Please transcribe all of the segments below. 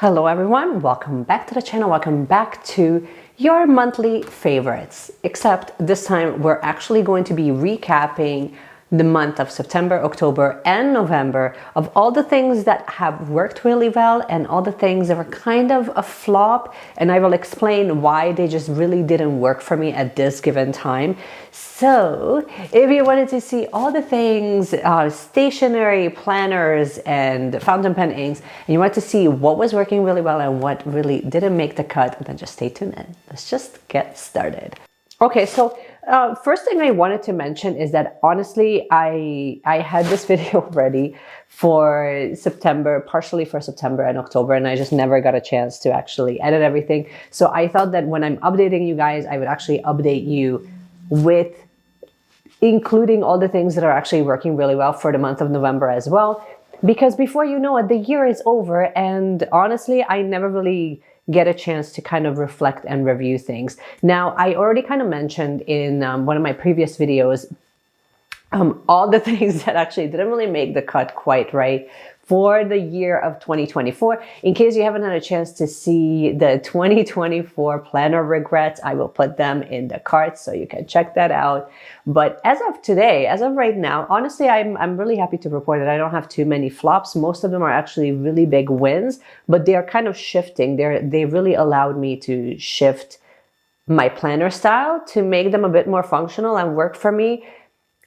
Hello everyone, welcome back to the channel, welcome back to your monthly favorites. Except this time we're actually going to be recapping the month of September, October, and November of all the things that have worked really well and all the things that were kind of a flop, and I will explain why they just really didn't work for me at this given time. So if you wanted to see all the things, stationery, planners, and fountain pen inks, and you want to see what was working really well and what really didn't make the cut, then just stay tuned in. Let's just get started. Okay, so first thing I wanted to mention is that honestly, I had this video ready for September, partially for September and October, and I just never got a chance to actually edit everything. So I thought that when I'm updating you guys, I would actually update you with including all the things that are actually working really well for the month of November as well. Because before you know it, the year is over, and honestly, I never really get a chance to kind of reflect and review things. Now, I already kind of mentioned in one of my previous videos all the things that actually didn't really make the cut quite right for the year of 2024. In case you haven't had a chance to see the 2024 planner regrets, I will put them in the cards so you can check that out. But as of today, as of right now, honestly, I'm really happy to report that I don't have too many flops. Most of them are actually really big wins, but they are kind of shifting. They really allowed me to shift my planner style to make them a bit more functional and work for me.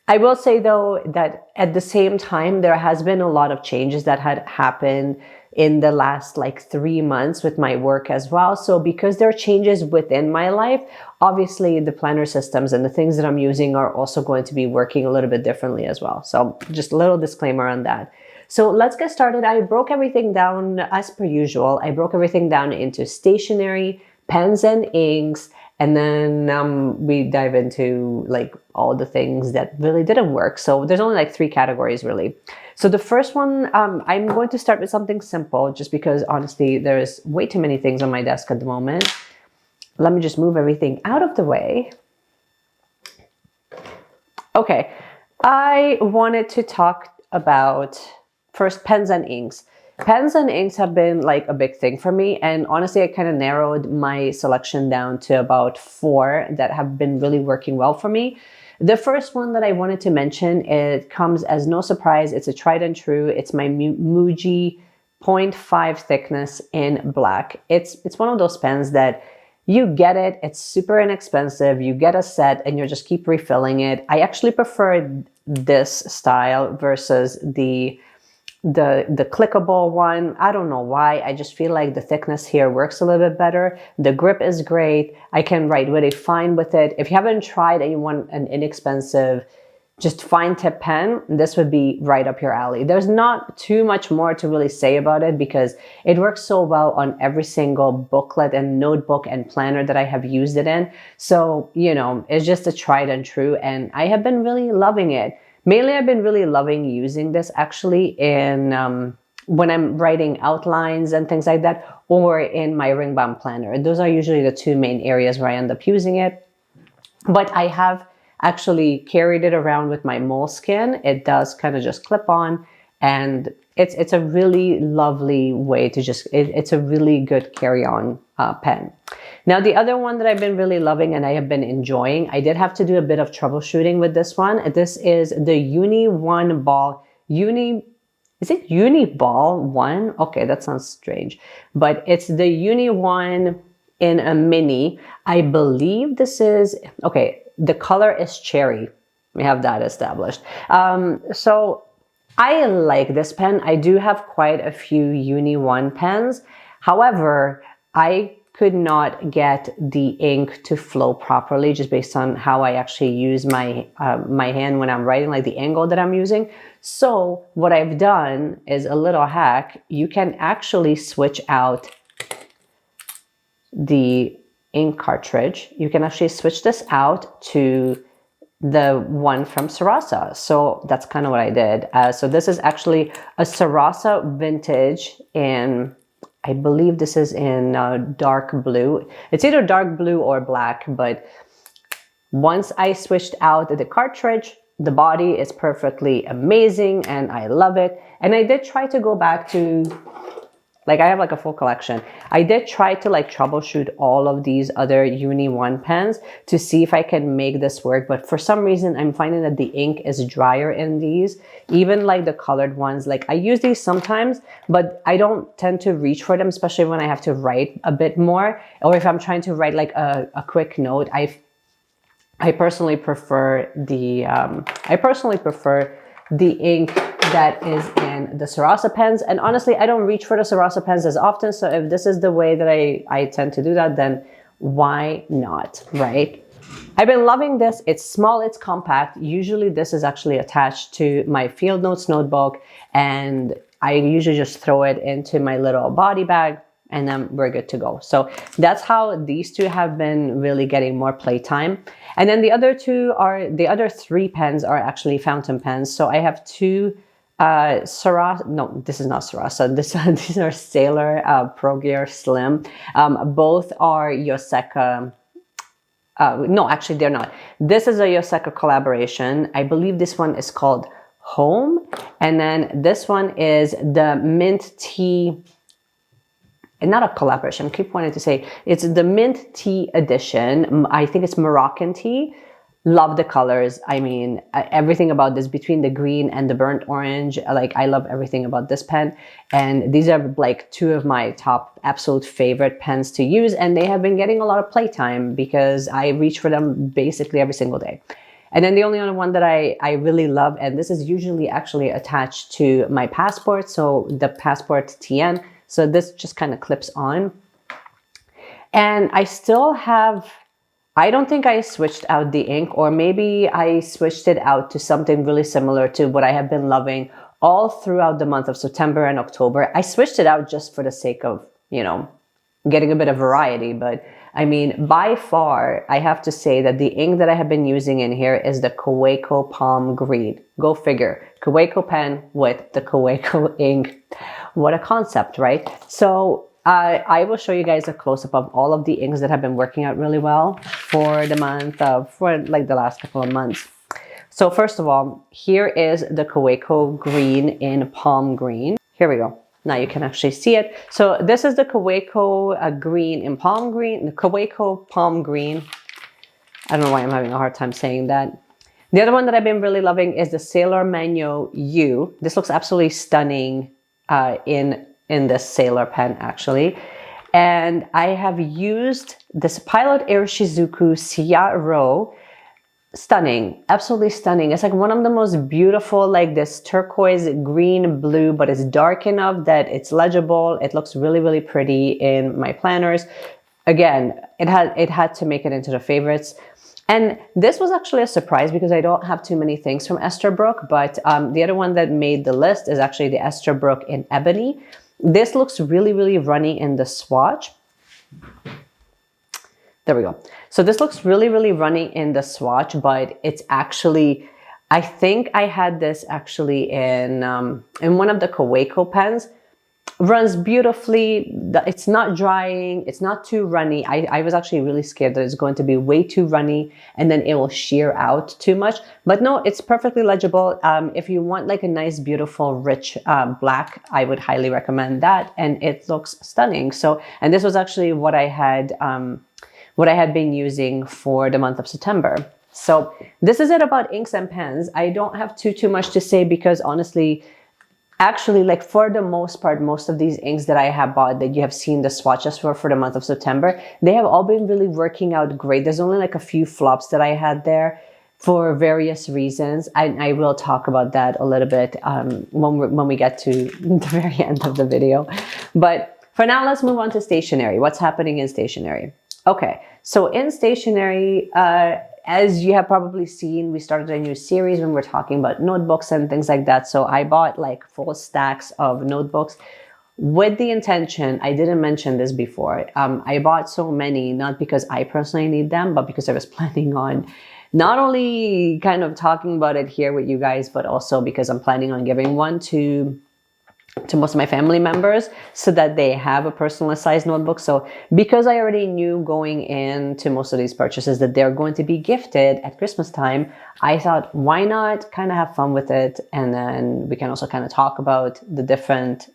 I will say though that at the same time, there has been a lot of changes that had happened in the last like 3 months with my work as well. So because there are changes within my life, obviously the planner systems and the things that I'm using are also going to be working a little bit differently as well. So just a little disclaimer on that. So let's get started. I broke everything down as per usual. I broke everything down into stationery, pens and inks, and then we dive into like all the things that really didn't work. So there's only like 3 categories really. So the first one, I'm going to start with something simple just because honestly, there's way too many things on my desk at the moment. Let me just move everything out of the way. Okay, I wanted to talk about first pens and inks. Pens and inks have been like a big thing for me, and honestly I kind of narrowed my selection down to about 4 that have been really working well for me. The first one that I wanted to mention, it comes as no surprise, it's a tried and true, it's my Muji 0.5 thickness in black. It's one of those pens that you get it, it's super inexpensive, you get a set and you just keep refilling it. I actually prefer this style versus the clickable one. I don't know why. I just feel like the thickness here works a little bit better. The grip is great. I can write really fine with it. If you haven't tried and you want an inexpensive, just fine tip pen, this would be right up your alley. There's not too much more to really say about it because it works so well on every single booklet and notebook and planner that I have used it in. So, you know, it's just a tried and true, and I have been really loving it. Mainly, I've been really loving using this actually in when I'm writing outlines and things like that, or in my ring bound planner. Those are usually the 2 main areas where I end up using it. But I have actually carried it around with my moleskin. It does kind of just clip on, and it's a really lovely way to just, it's a really good carry-on pen. Now, the other one that I've been really loving and I have been enjoying, I did have to do a bit of troubleshooting with this one. This is the Uni One Ball. Is it Uni Ball 1? Okay, that sounds strange. But it's the Uni One in a mini. I believe this is, okay, the color is cherry. We have that established. So I like this pen. I do have quite a few Uni One pens. However, I could not get the ink to flow properly just based on how I actually use my my hand when I'm writing, like the angle that I'm using. So what I've done is a little hack. You can actually switch out the ink cartridge. You can actually switch this out to the one from Sarasa. So that's kind of what I did. So this is actually a Sarasa vintage in, I believe this is in dark blue. It's either dark blue or black, but once I switched out the cartridge, the body is perfectly amazing and I love it. And I did try to go back to Like I have like a full collection. I did try to like troubleshoot all of these other Uni 1 pens to see if I can make this work. But for some reason, I'm finding that the ink is drier in these. Even like the colored ones, like I use these sometimes, but I don't tend to reach for them, especially when I have to write a bit more. Or if I'm trying to write like a quick note, I personally prefer the ink that is in the Sarasa pens. And honestly, I don't reach for the Sarasa pens as often. So if this is the way that I tend to do that, then why not, right? I've been loving this. It's small, it's compact. Usually this is actually attached to my field notes notebook, and I usually just throw it into my little body bag, and then we're good to go. So that's how these two have been really getting more playtime. And then the other three pens are actually fountain pens. So I have two Sarasa, no, this is not Sarasa. These are Sailor Pro Gear Slim. Both are Yoseka. No, actually they're not. This is a Yoseka collaboration. I believe this one is called Home. And then this one is the Mint Tea. And not a collaboration, I keep wanting to say, it's the Mint Tea edition. I think it's Moroccan tea. Love the colors. I mean, everything about this, between the green and the burnt orange, like I love everything about this pen. And these are like two of my top absolute favorite pens to use. And they have been getting a lot of playtime because I reach for them basically every single day. And then the only other one that I really love, and this is usually actually attached to my Passport. So the Passport TN. So this just kind of clips on. And I still have, I don't think I switched out the ink, or maybe I switched it out to something really similar to what I have been loving all throughout the month of September and October. I switched it out just for the sake of, you know, getting a bit of variety. But I mean, by far, I have to say that the ink that I have been using in here is the Kaweco Palm Green. Go figure. Kaweco pen with the Kaweco ink. What a concept, right? So I will show you guys a close-up of all of the inks that have been working out really well for the month of, for like the last couple of months. So first of all, here is the Kaweco Green in Palm Green. Here we go. Now you can actually see it. So this is the Kaweco Green in Palm Green, the Kaweco Palm Green. I don't know why I'm having a hard time saying that. The other one that I've been really loving is the Sailor Manyo U. This looks absolutely stunning in this Sailor pen actually. And I have used this Pilot Air Shizuku Sia Ro. Stunning, absolutely stunning. It's like one of the most beautiful, like this turquoise green blue, but it's dark enough that it's legible. It looks really, really pretty in my planners. Again, it had to make it into the favorites. And this was actually a surprise because I don't have too many things from Esterbrook, but the other one that made the list is actually the Esterbrook in Ebony. This looks really, really runny in the swatch. There we go. So this looks really, really runny in the swatch, but it's actually, I think I had this actually in one of the Kaweco pens. Runs beautifully. It's not drying. It's not too runny. I was actually really scared that it's going to be way too runny and then it will shear out too much. But no, it's perfectly legible. If you want like a nice, beautiful, rich black, I would highly recommend that. And it looks stunning. So, and this was actually what I had been using for the month of September. So this is it about inks and pens. I don't have too much to say because honestly, actually, like for the most part, most of these inks that I have bought that you have seen the swatches for the month of September, they have all been really working out great. There's only like a few flops that I had there for various reasons. I will talk about that a little bit when we get to the very end of the video. But for now, let's move on to stationery. What's happening in stationery? Okay, so in stationery, as you have probably seen, we started a new series when we're talking about notebooks and things like that. So I bought like full stacks of notebooks with the intention, I didn't mention this before, I bought so many, not because I personally need them, but because I was planning on not only kind of talking about it here with you guys, but also because I'm planning on giving one to to most of my family members so that they have a personalized notebook. So because I already knew going into most of these purchases that they're going to be gifted at Christmas time, I thought, why not kind of have fun with it? And then we can also kind of talk about the different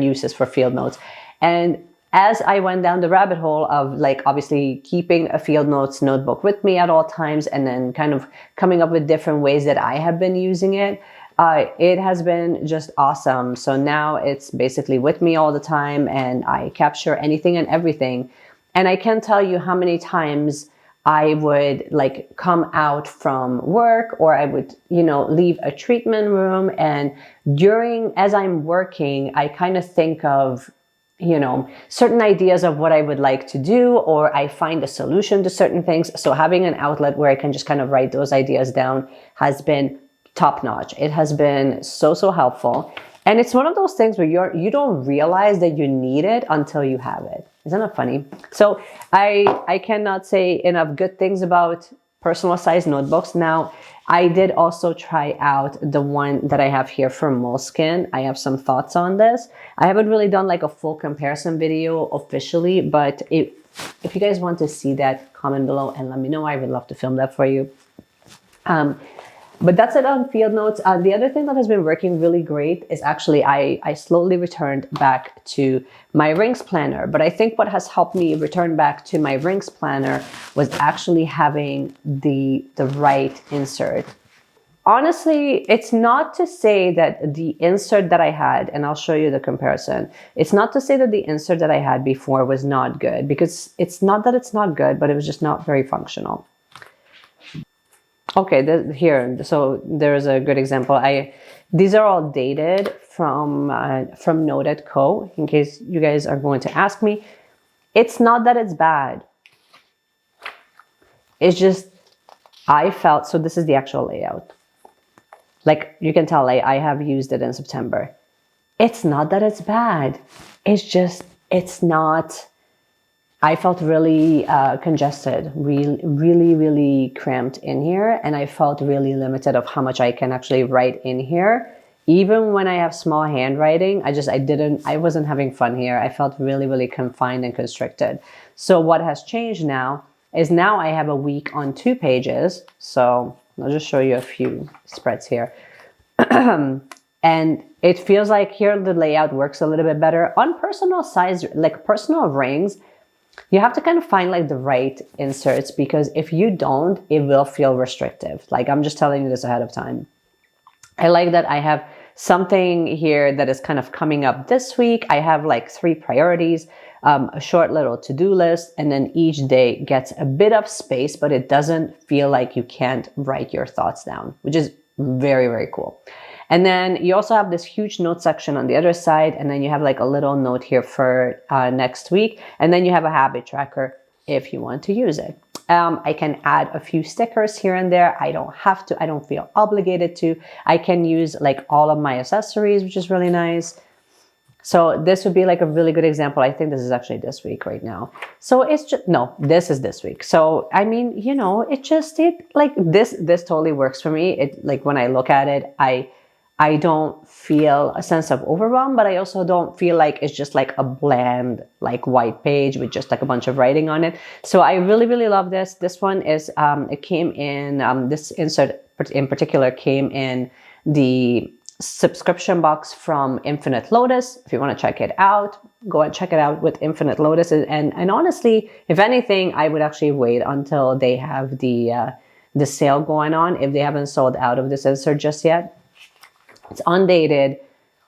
uses for field notes. And as I went down the rabbit hole of like obviously keeping a field notes notebook with me at all times and then kind of coming up with different ways that I have been using it, it has been just awesome. So now it's basically with me all the time and I capture anything and everything. And I can't tell you how many times I would like come out from work or I would, leave a treatment room, and as I'm working, I kind of think of, certain ideas of what I would like to do, or I find a solution to certain things. So having an outlet where I can just kind of write those ideas down has been top notch. It has been so helpful. And it's one of those things where you don't realize that you need it until you have it. Isn't that funny? So I cannot say enough good things about personalized notebooks. Now, I did also try out the one that I have here from Moleskine. I have some thoughts on this. I haven't really done like a full comparison video officially, but if you guys want to see that, comment below and let me know. I would love to film that for you. But that's it on field notes. The other thing that has been working really great is actually I slowly returned back to my rings planner. But I think what has helped me return back to my rings planner was actually having the right insert. Honestly, it's not to say that the insert that I had, and I'll show you the comparison. It's not to say that the insert that I had before was not good, because it's not that it's not good, but it was just not very functional. Okay, here, so there's a good example. These are all dated from Notiq, in case you guys are going to ask me. It's not that it's bad. It's just, I felt, so this is the actual layout. Like you can tell, I have used it in September. It's not that it's bad. It's just, it's not, I felt really congested, really cramped in here. And I felt really limited of how much I can actually write in here. Even when I have small handwriting, I wasn't having fun here. I felt really confined and constricted. So what has changed now is now I have a week on 2 pages. So I'll just show you a few spreads here. And it feels like here the layout works a little bit better. On personal size, like personal rings, you have to kind of find like the right inserts, because if you don't, it will feel restrictive. Like I'm just telling you this ahead of time. I like that I have something here that is kind of coming up this week. I have like 3 priorities, a short little to-do list, and then each day gets a bit of space, but it doesn't feel like you can't write your thoughts down, which is very cool. And then you also have this huge note section on the other side, and then you have like a little note here for next week, and then you have a habit tracker if you want to use it. I can add a few stickers here and there. I don't have to, I don't feel obligated to. I can use like all of my accessories, which is really nice. So this would be like a really good example. I think this is actually this week right now. So it's just, no, this is this week. So, I mean, this totally works for me. It like when I look at it, I don't feel a sense of overwhelm, but I also don't feel like it's just like a bland, like white page with just like a bunch of writing on it. So I really love this. This one is, it came in, this insert in particular came in the subscription box from Infinite Lotus. If you want to check it out, go and check it out with Infinite Lotus. And honestly, if anything, I would actually wait until they have the sale going on, if they haven't sold out of this insert just yet. It's undated,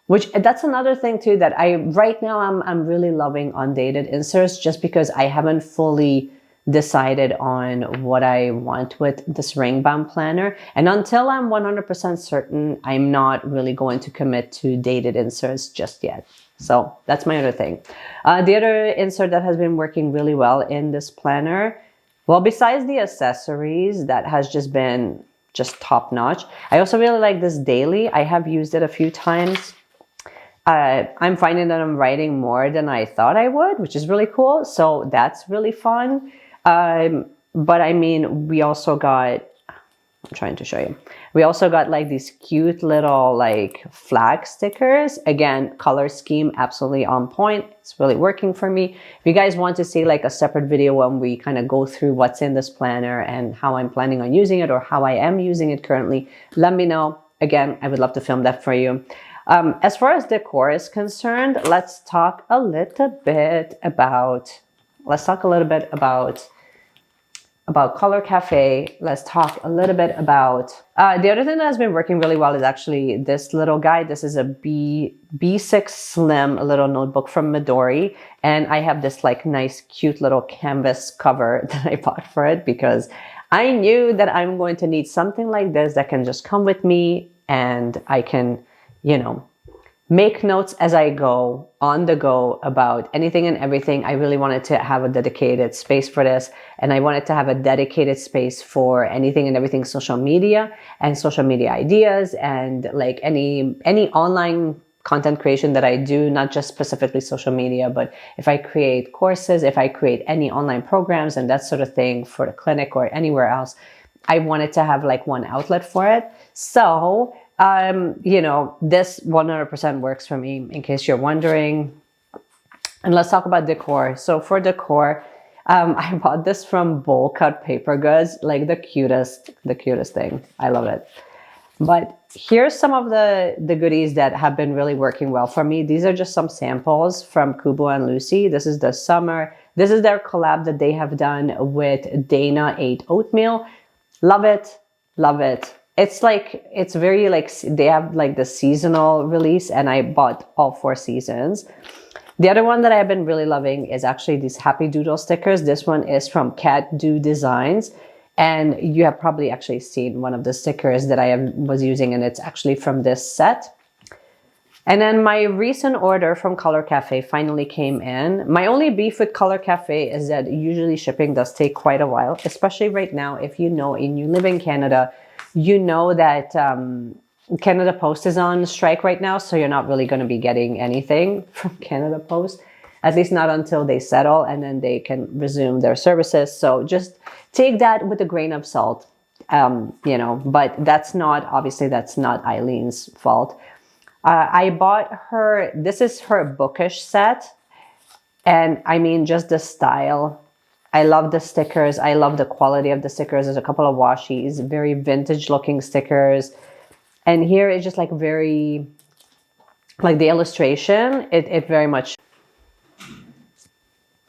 which that's another thing too, that right now I'm really loving undated inserts, just because I haven't fully decided on what I want with this ring bound planner. And until I'm 100% certain, I'm not really going to commit to dated inserts just yet. So that's my other thing. The other insert that has been working really well in this planner, well, besides the accessories, that has just been just top notch. I also really like this daily. I have used it a few times. I'm finding that I'm writing more than I thought I would, which is really cool. So that's really fun. But I mean, we also got, I'm trying to show you. We also got like these cute little like flag stickers. Again, color scheme absolutely on point. It's really working for me. If you guys want to see like a separate video when we kind of go through what's in this planner and how I'm planning on using it or how I am using it currently, let me know. Again, I would love to film that for you. As far as decor is concerned, let's talk a little bit about Color Cafe. Let's talk a little bit about the other thing that has been working really well is actually this little guide. This is a B6 Slim, a little notebook from Midori. And I have this like nice, cute little canvas cover that I bought for it because I knew that I'm going to need something like this that can just come with me and I can, you know, make notes as I go, on the go, about anything and everything. I really wanted to have a dedicated space for this, and I wanted to have a dedicated space for anything and everything social media and social media ideas and like any online content creation that I do, not just specifically social media, but if I create courses, if I create any online programs and that sort of thing for the clinic or anywhere else, I wanted to have like one outlet for it. So you know, this 100% works for me, in case you're wondering. And let's talk about decor. So for decor, I bought this from Bowl Cut Paper Goods, like the cutest thing. I love it. But here's some of the goodies that have been really working well for me. These are just some samples from Kubo and Lucy. This is the summer. This is their collab that they have done with Dana 8 Oatmeal. Love it. Love it. It's like, it's very like, they have like the seasonal release and I bought all 4 seasons. The other one that I've been really loving is actually these Happy Doodle stickers. This one is from Cat Do Designs. And you have probably actually seen one of the stickers that I was using, and it's actually from this set. And then my recent order from Color Cafe finally came in. My only beef with Color Cafe is that usually shipping does take quite a while, especially right now. If you know and you live in Canada, you know that Canada Post is on strike right now, so you're not really going to be getting anything from Canada Post, at least not until they settle and then they can resume their services. So just take that with a grain of salt, you know, but that's not, obviously that's not Eileen's fault. I bought her, this is her bookish set, and I mean just the style. I love the stickers. I love the quality of the stickers. There's a couple of washies, very vintage looking stickers. And here it's just like very, like the illustration, it very much.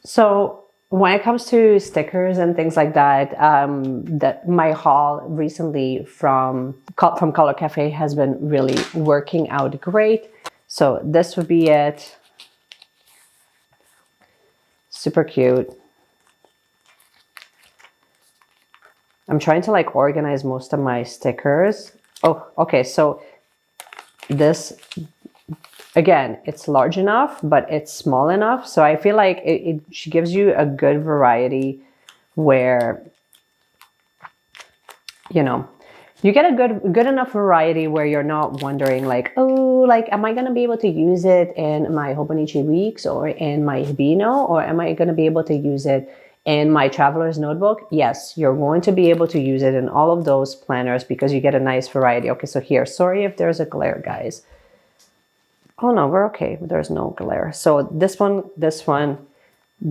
So when it comes to stickers and things like that, my haul recently from Color Cafe has been really working out great. So this would be it. Super cute. I'm trying to like organize most of my stickers. Oh, okay. So this, again, it's large enough, but it's small enough. So I feel like she gives you a good variety where, you know, you get a good enough variety where you're not wondering like, oh, like, am I going to be able to use it in my Hobonichi Weeks or in my Hibino, or am I going to be able to use it in my Traveler's Notebook? Yes, you're going to be able to use it in all of those planners because you get a nice variety. Okay, so here, sorry if there's a glare, guys. Oh no, we're okay. There's no glare. So this one,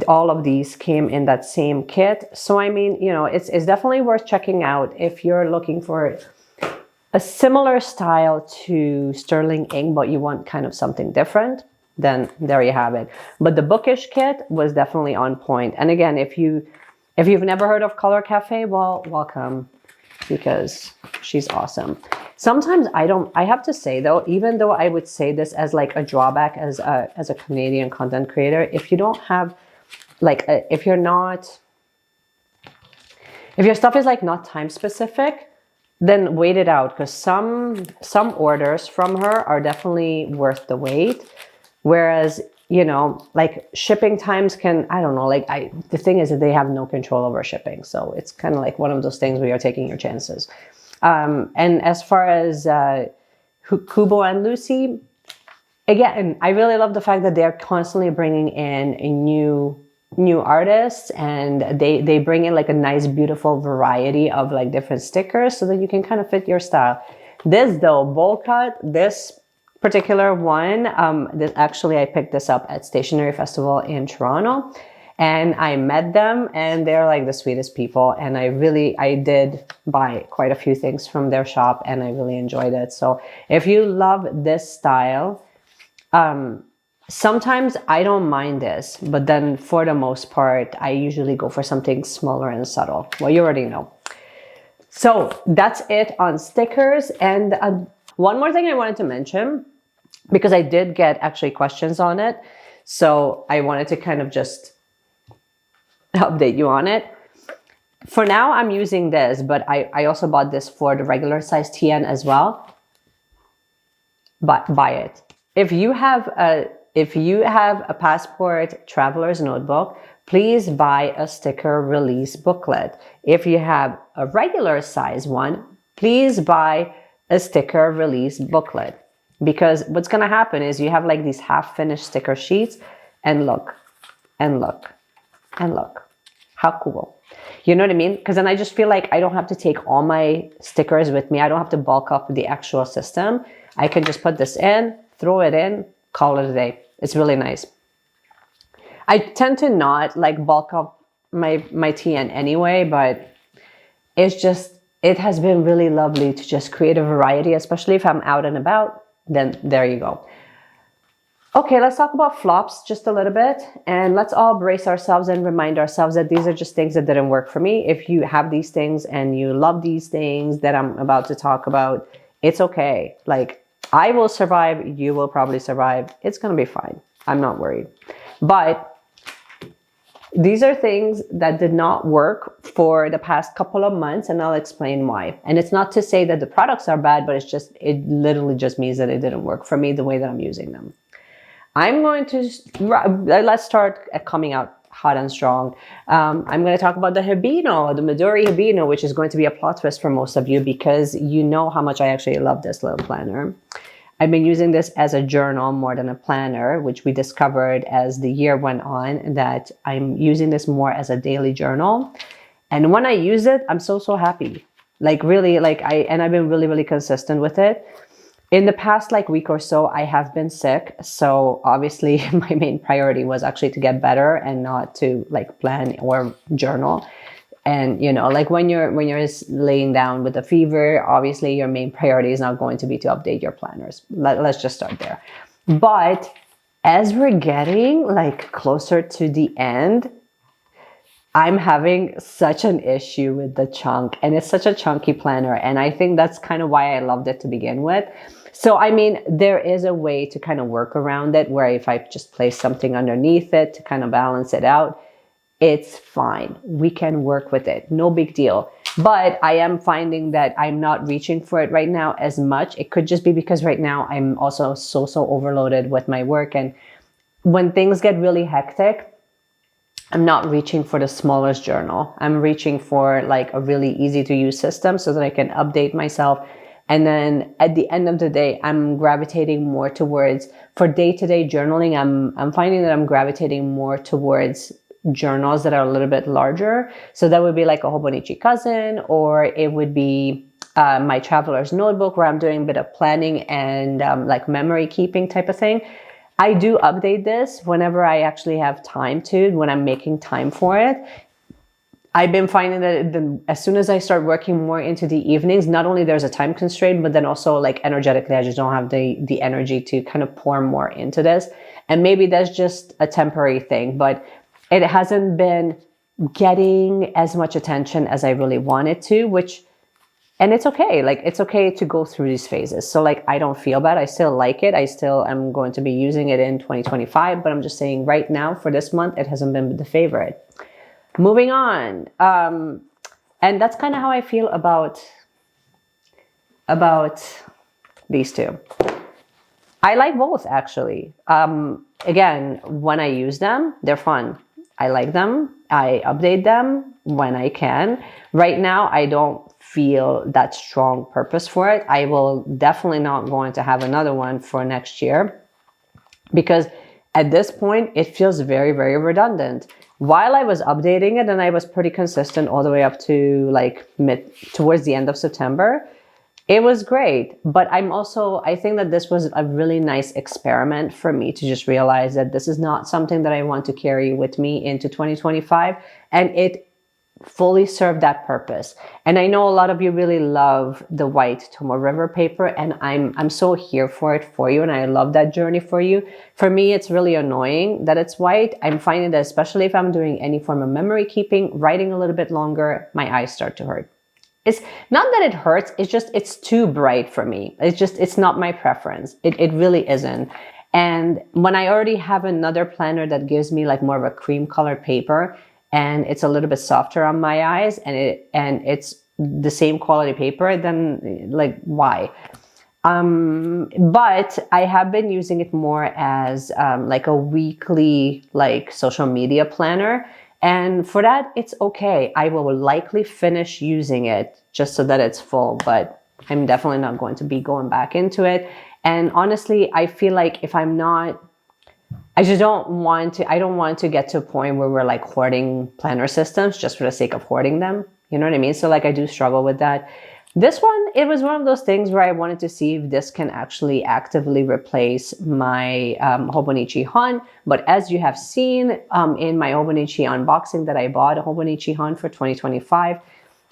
all of these came in that same kit. So I mean, you know, it's definitely worth checking out if you're looking for a similar style to Sterling Ink, but you want kind of something different. Then there you have it. But the bookish kit was definitely on point. And again, if you've never heard of Color Cafe, well, welcome, because she's awesome. Sometimes I have to say though, even though I would say this as like a drawback as a Canadian content creator, if you don't have like, if your stuff is like not time specific, then wait it out, because some orders from her are definitely worth the wait. Whereas, you know, like shipping times can, I don't know, like the thing is that they have no control over shipping. So it's kind of like one of those things where you're taking your chances. And as far as Kubo and Lucy, again, I really love the fact that they're constantly bringing in new new artists, and they bring in like a nice, beautiful variety of like different stickers so that you can kind of fit your style. This though, bowl cut, this particular one, this actually I picked this up at Stationery Festival in Toronto, and I met them, and they're like the sweetest people, and I did buy quite a few things from their shop, and I really enjoyed it. So if you love this style, sometimes I don't mind this, but then for the most part, I usually go for something smaller and subtle. Well, you already know. So that's it on stickers. And one more thing I wanted to mention, because I did get actually questions on it. So I wanted to kind of just update you on it. For now, I'm using this, but I also bought this for the regular size TN as well. But buy it. If you have a Passport Traveler's Notebook, please buy a sticker release booklet. If you have a regular size one, please buy a sticker release booklet. Because what's gonna happen is you have like these half-finished sticker sheets, and look, and look, and look. How cool. You know what I mean? Because then I just feel like I don't have to take all my stickers with me. I don't have to bulk up the actual system. I can just put this in, throw it in, call it a day. It's really nice. I tend to not like bulk up my TN anyway, but it's just, it has been really lovely to just create a variety, especially if I'm out and about, then there you go. Okay, let's talk about flops just a little bit, and let's all brace ourselves and remind ourselves that these are just things that didn't work for me. If you have these things and you love these things that I'm about to talk about, it's okay. Like, I will survive, you will probably survive. It's gonna be fine. I'm not worried. But these are things that did not work for the past couple of months, and I'll explain why. And it's not to say that the products are bad, but it's just, it literally just means that it didn't work for me the way that I'm using them. I'm going to, let's start at coming out hot and strong. I'm going to talk about the Hibino, the Midori Hibino, which is going to be a plot twist for most of you because you know how much I actually love this little planner. I've been using this as a journal more than a planner, which we discovered as the year went on that I'm using this more as a daily journal. And when I use it, I'm so happy. Like really, like I've been really consistent with it. In the past like week or so, I have been sick. So obviously my main priority was actually to get better and not to like plan or journal. And, you know, like when you're laying down with a fever, obviously your main priority is not going to be to update your planners. Let's just start there. But as we're getting like closer to the end, I'm having such an issue with the chunk, and it's such a chunky planner. And I think that's kind of why I loved it to begin with. So, I mean, there is a way to kind of work around it where if I just place something underneath it to kind of balance it out, it's fine. We can work with it. No big deal. But I am finding that I'm not reaching for it right now as much. It could just be because right now I'm also so overloaded with my work. And when things get really hectic, I'm not reaching for the smallest journal. I'm reaching for like a really easy to use system so that I can update myself. And then at the end of the day, I'm gravitating more towards, for day-to-day journaling, I'm finding that I'm gravitating more towards journals that are a little bit larger. So that would be like a Hobonichi Cousin, or it would be my Traveler's Notebook where I'm doing a bit of planning and like memory keeping type of thing. I do update this whenever I actually have time to, when I'm making time for it. I've been finding that as soon as I start working more into the evenings, not only there's a time constraint, but then also like energetically, I just don't have the energy to kind of pour more into this. And maybe that's just a temporary thing, but it hasn't been getting as much attention as I really wanted to, and it's okay. Like, it's okay to go through these phases. So like, I don't feel bad. I still like it. I still am going to be using it in 2025, but I'm just saying right now for this month, it hasn't been the favorite. Moving on. And that's kind of how I feel about these two. I like both actually. Again, when I use them, they're fun. I like them. I update them when I can. Right now, I don't feel that strong purpose for it. I will definitely not going to have another one for next year because at this point, it feels very redundant. while I was updating it, and I was pretty consistent all the way up to like towards the end of September, it was great. But I think that this was a really nice experiment for me to just realize that this is not something that I want to carry with me into 2025. And it fully served that purpose. And I know a lot of you really love the white Tombow River paper, and I'm so here for it for you, and I love that journey for you. For me, it's really annoying that it's white. I'm finding that especially if I'm doing any form of memory keeping, writing a little bit longer, my eyes start to hurt. It's not that it hurts, it's just, it's too bright for me. It's not my preference. It really isn't. And when I already have another planner that gives me like more of a cream colored paper, and it's a little bit softer on my eyes, and it's the same quality paper, then like, why? But I have been using it more as like a weekly like social media planner. And for that, it's okay. I will likely finish using it just so that it's full, but I'm definitely not going to be going back into it. And honestly, I feel like if I'm not, I don't want to get to a point where we're like hoarding planner systems just for the sake of hoarding them. You know what I mean? So like, I do struggle with that. This one, it was one of those things where I wanted to see if this can actually actively replace my Hobonichi Han. But as you have seen in my Hobonichi unboxing that I bought a Hobonichi Han for 2025,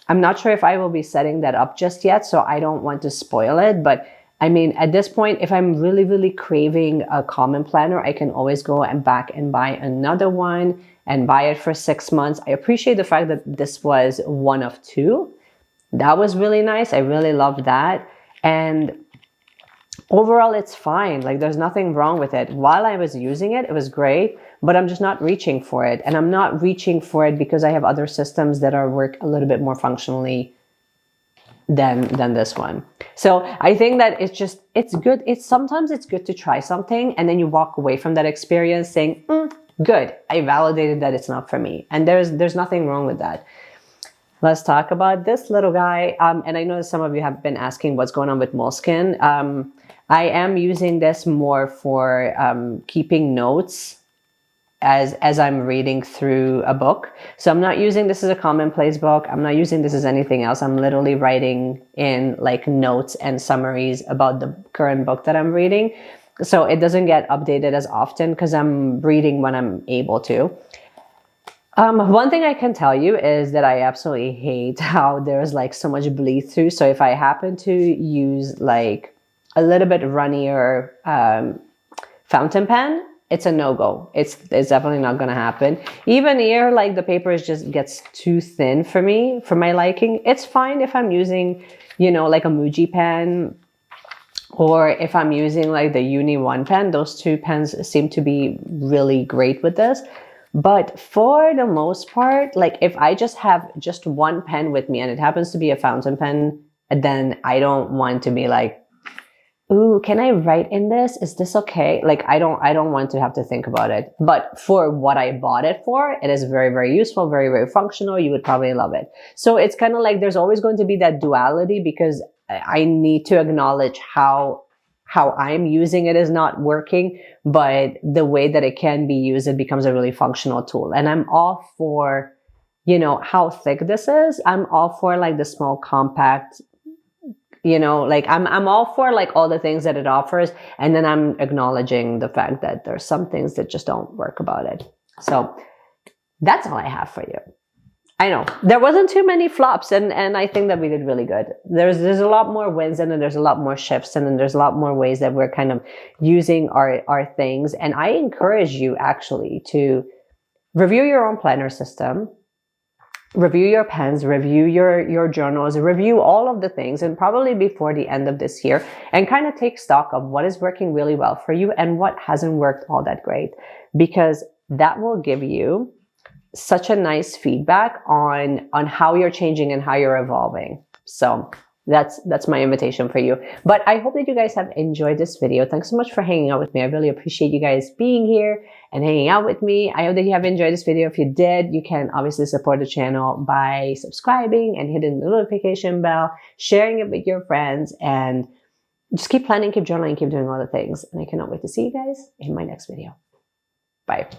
I'm not sure if I will be setting that up just yet, so I don't want to spoil it. But I mean, at this point, if I'm really, really craving a common planner, I can always go and back and buy another one and buy it for 6 months. I appreciate the fact that this was one of two. That was really nice. I really loved that. And overall, it's fine. Like, there's nothing wrong with it. While I was using it, it was great, but I'm just not reaching for it. And I'm not reaching for it because I have other systems that work a little bit more functionally than this one. So I think that it's good. Sometimes it's good to try something and then you walk away from that experience saying, good, I validated that it's not for me. And there's nothing wrong with that. Let's talk about this little guy. And I know some of you have been asking what's going on with Moleskine. I am using this more for keeping notes as I'm reading through a book. So I'm not using this as a commonplace book. I'm not using this as anything else. I'm literally writing in like notes and summaries about the current book that I'm reading. So it doesn't get updated as often because I'm reading when I'm able to. One thing I can tell you is that I absolutely hate how there's like so much bleed through. So if I happen to use like a little bit runnier fountain pen, it's a no-go. It's definitely not going to happen. Even here, like the paper just gets too thin for me, for my liking. It's fine if I'm using, you know, like a Muji pen, or if I'm using like the Uni 1 pen. Those two pens seem to be really great with this. But for the most part, like if I just have just one pen with me and it happens to be a fountain pen, then I don't want to be like, ooh, can I write in this? Is this okay? Like, I don't want to have to think about it. But for what I bought it for, it is very, very useful, very, very functional. You would probably love it. So it's kind of like there's always going to be that duality because I need to acknowledge how I'm using it is not working, but the way that it can be used, it becomes a really functional tool. And I'm all for, you know, how thick this is. I'm all for like the small compact, you know, like I'm all for like all the things that it offers. And then I'm acknowledging the fact that there's some things that just don't work about it. So that's all I have for you. I know there wasn't too many flops, and I think that we did really good. There's a lot more wins, and then there's a lot more shifts, and then there's a lot more ways that we're kind of using our things. And I encourage you actually to review your own planner system, review your pens, review your journals, review all of the things, and probably before the end of this year, and kind of take stock of what is working really well for you and what hasn't worked all that great, because that will give you such a nice feedback on how you're changing and how you're evolving. So that's my invitation for you. But I hope that you guys have enjoyed this video. Thanks so much for hanging out with me. I really appreciate you guys being here and hanging out with me. I hope that you have enjoyed this video. If you did, you can obviously support the channel by subscribing and hitting the notification bell, sharing it with your friends, and just keep planning, keep journaling, keep doing all the things. And I cannot wait to see you guys in my next video. Bye.